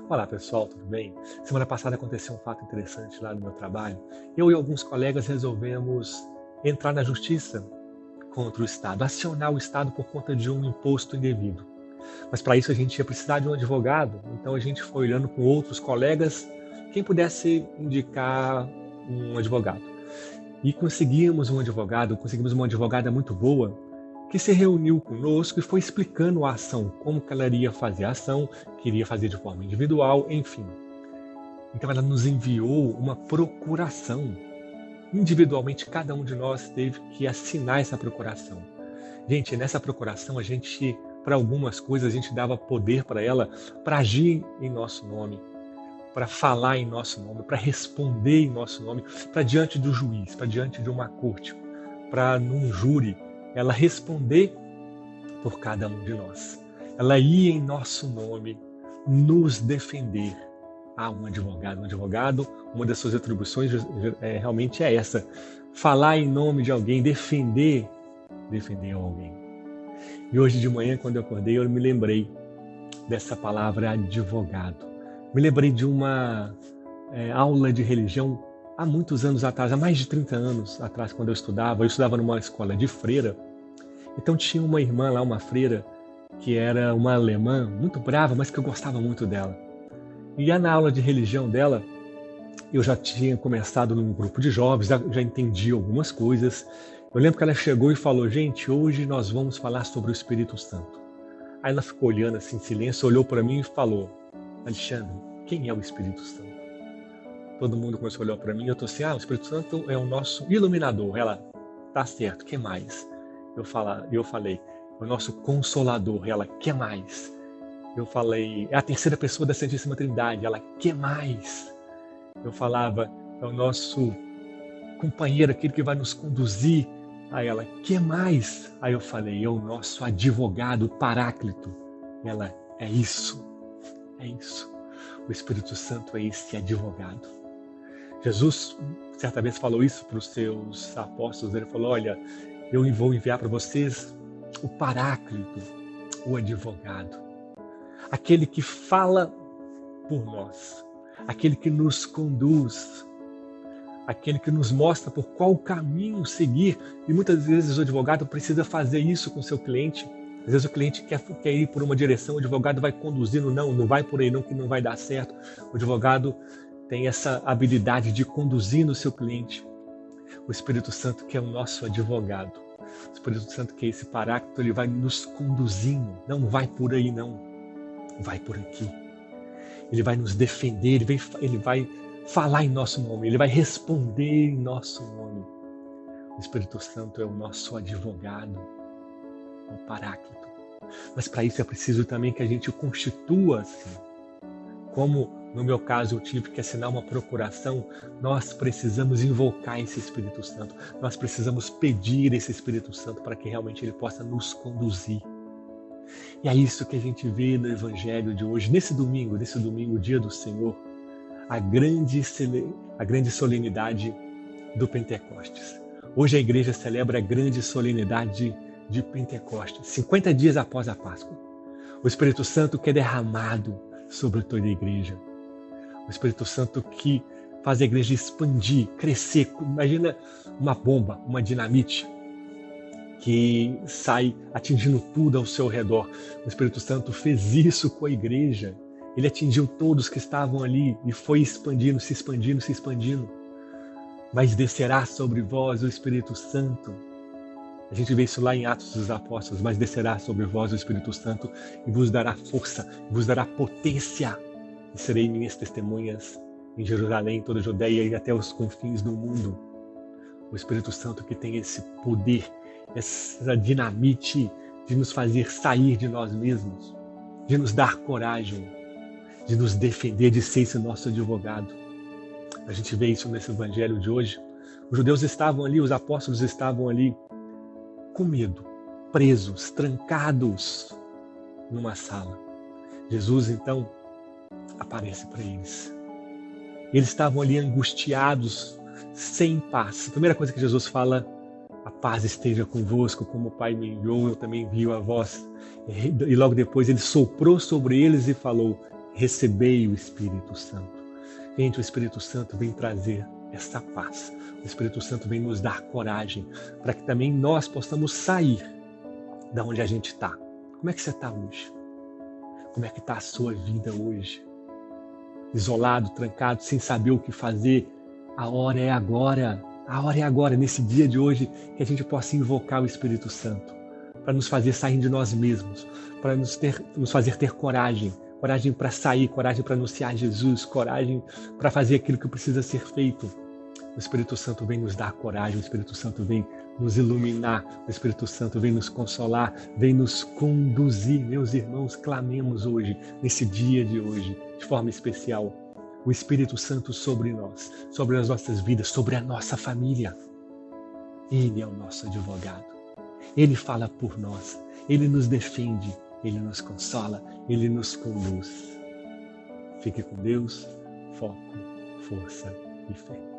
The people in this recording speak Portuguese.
Olá pessoal, tudo bem? Semana passada aconteceu um fato interessante lá no meu trabalho. Eu e alguns colegas resolvemos entrar na justiça contra o Estado, acionar o Estado por conta de um imposto indevido. Mas para isso a gente ia precisar de um advogado, então a gente foi olhando com outros colegas quem pudesse indicar um advogado. E conseguimos uma advogada muito boa, que se reuniu conosco e foi explicando a ação, como que ela iria fazer a ação, queria fazer de forma individual, enfim. Então ela nos enviou uma procuração. Individualmente, cada um de nós teve que assinar essa procuração. Gente, nessa procuração, para algumas coisas, a gente dava poder para ela para agir em nosso nome, para falar em nosso nome, para responder em nosso nome, para diante do juiz, para diante de uma corte, para num júri, ela responder por cada um de nós. Ela ia em nosso nome nos defender. Um advogado, uma das suas atribuições realmente é essa: falar em nome de alguém, defender alguém. E hoje de manhã, quando eu acordei, eu me lembrei dessa palavra advogado. Me lembrei de uma aula de religião há muitos anos atrás, há mais de 30 anos atrás, quando eu estudava numa escola de freira. Então tinha uma irmã lá, uma freira, que era uma alemã, muito brava, mas que eu gostava muito dela. E na aula de religião dela, eu já tinha começado num grupo de jovens, já entendi algumas coisas. Eu lembro que ela chegou e falou: gente, hoje nós vamos falar sobre o Espírito Santo. Aí ela ficou olhando assim em silêncio, olhou para mim e falou: Alexandre, quem é o Espírito Santo? Todo mundo começou a olhar para mim e eu tô assim: o Espírito Santo é o nosso iluminador. Ela: tá certo, que mais? Eu falei: é o nosso consolador. Ela: que mais? Eu falei: é a terceira pessoa da Santíssima Trindade. Ela: que mais? Eu falava: é o nosso companheiro, aquele que vai nos conduzir. Aí ela: que mais? Aí eu falei: é o nosso advogado, o Paráclito. Ela: é isso. O Espírito Santo é esse advogado. Jesus, certa vez, falou isso para os seus apóstolos. Ele falou: olha, eu vou enviar para vocês o Paráclito, o advogado. Aquele que fala por nós, aquele que nos conduz, aquele que nos mostra por qual caminho seguir. E muitas vezes o advogado precisa fazer isso com o seu cliente. Às vezes o cliente quer ir por uma direção, o advogado vai conduzindo: não vai por aí não, que não vai dar certo. O advogado tem essa habilidade de conduzir no seu cliente. O Espírito Santo, que é o nosso advogado. O Espírito Santo, que é esse Paráclito, ele vai nos conduzindo. Não vai por aí não, vai por aqui. Ele vai nos defender, ele vai falar em nosso nome, ele vai responder em nosso nome. O Espírito Santo é o nosso advogado, o Paráclito. Mas para isso é preciso também que a gente o constitua assim. Como no meu caso eu tive que assinar uma procuração, nós precisamos invocar esse Espírito Santo. Nós precisamos pedir esse Espírito Santo para que realmente ele possa nos conduzir. E é isso que a gente vê no Evangelho de hoje, nesse domingo, dia do Senhor, a grande solenidade do Pentecostes. Hoje a igreja celebra a grande solenidade de Pentecostes, 50 dias após a Páscoa. O Espírito Santo que é derramado sobre toda a igreja. O Espírito Santo que faz a igreja expandir, crescer. Imagina uma bomba, uma dinamite que sai atingindo tudo ao seu redor. O Espírito Santo fez isso com a igreja. Ele atingiu todos que estavam ali e foi expandindo, se expandindo. Mas descerá sobre vós o Espírito Santo. A gente vê isso lá em Atos dos Apóstolos: mas descerá sobre vós o Espírito Santo e vos dará força, vos dará potência. E serei minhas testemunhas em Jerusalém, toda a Judeia e até os confins do mundo. O Espírito Santo que tem esse poder, essa dinamite de nos fazer sair de nós mesmos, de nos dar coragem, de nos defender, de ser esse nosso advogado. A gente vê isso nesse evangelho de hoje. Os judeus estavam ali, os apóstolos estavam ali com medo, presos, trancados numa sala. Jesus então aparece para eles. Eles estavam ali angustiados, sem paz. A primeira coisa que Jesus fala: a paz esteja convosco, como o Pai me enviou, eu também envio a vós. E logo depois ele soprou sobre eles e falou: recebei o Espírito Santo. Gente, o Espírito Santo vem trazer essa paz. O Espírito Santo vem nos dar coragem para que também nós possamos sair da onde a gente está. Como é que você está hoje? Como é que está a sua vida hoje? Isolado, trancado, sem saber o que fazer? A hora é agora. A hora é agora, nesse dia de hoje, que a gente possa invocar o Espírito Santo para nos fazer sair de nós mesmos, para nos fazer ter coragem. Coragem para sair, coragem para anunciar Jesus, coragem para fazer aquilo que precisa ser feito. O Espírito Santo vem nos dar coragem, o Espírito Santo vem nos iluminar, o Espírito Santo vem nos consolar, vem nos conduzir. Meus irmãos, clamemos hoje, nesse dia de hoje, de forma especial, o Espírito Santo sobre nós, sobre as nossas vidas, sobre a nossa família. Ele é o nosso advogado. Ele fala por nós, Ele nos defende, Ele nos consola, Ele nos conduz. Fique com Deus, foco, força e fé.